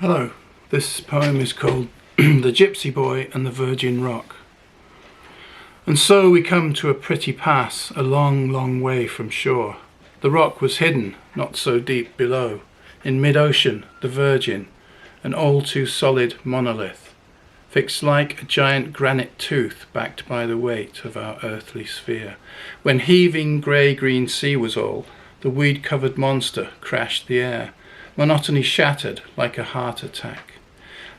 Hello, this poem is called The Gypsy Boy and the Virgin Rock. And so we come to a pretty pass, a long, long way from shore. The rock was hidden, not so deep below, in mid-ocean, the Virgin, an all too solid monolith, fixed like a giant granite tooth backed by the weight of our earthly sphere. When heaving grey-green sea was all, the weed-covered monster crashed the air, monotony shattered like a heart attack.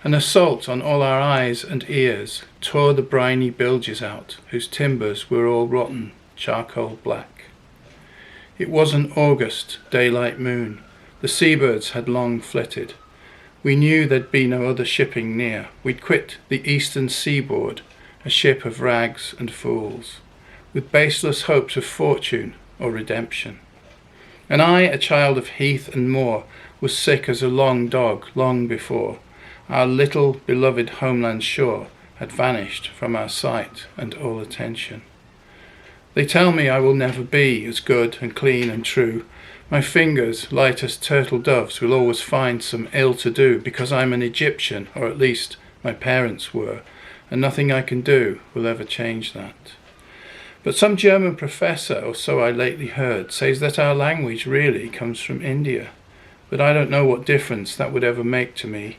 An assault on all our eyes and ears tore the briny bilges out, whose timbers were all rotten, charcoal black. It was an August daylight moon. The seabirds had long flitted. We knew there'd be no other shipping near. We'd quit the eastern seaboard, a ship of rags and fools, with baseless hopes of fortune or redemption. And I, a child of heath and moor, was sick as a long dog long before our little beloved homeland shore had vanished from our sight and all attention. They tell me I will never be as good and clean and true. My fingers, light as turtle doves, will always find some ill to do because I'm an Egyptian, or at least my parents were, and nothing I can do will ever change that. But some German professor, or so I lately heard, says that our language really comes from India. But I don't know what difference that would ever make to me.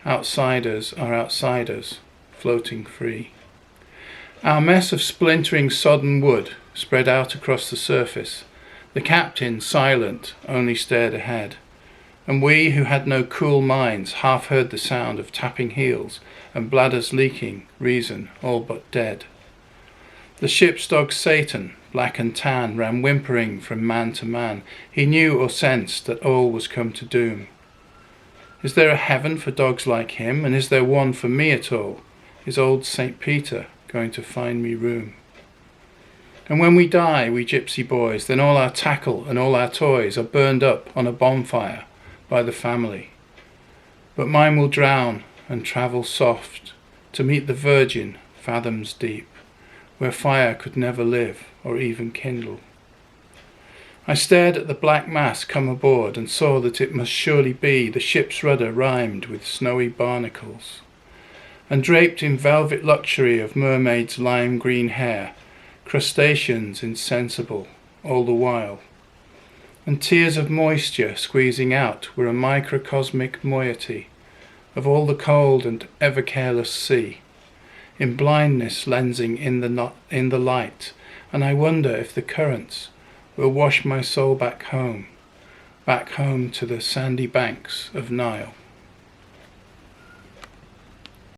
Outsiders are outsiders, floating free. Our mess of splintering sodden wood spread out across the surface. The captain, silent, only stared ahead. And we, who had no cool minds, half heard the sound of tapping heels and bladders leaking, reason all but dead. The ship's dog Satan, black and tan, ran whimpering from man to man. He knew or sensed that all was come to doom. Is there a heaven for dogs like him, and is there one for me at all? Is old St. Peter going to find me room? And when we die, we gypsy boys, then all our tackle and all our toys are burned up on a bonfire by the family. But mine will drown and travel soft to meet the Virgin fathoms deep, where fire could never live or even kindle. I stared at the black mass come aboard and saw that it must surely be the ship's rudder rimed with snowy barnacles, and draped in velvet luxury of mermaids' lime green hair, crustaceans insensible all the while, and tears of moisture squeezing out were a microcosmic moiety of all the cold and ever careless sea, in blindness lensing in the light, and I wonder if the currents will wash my soul back home to the sandy banks of Nile.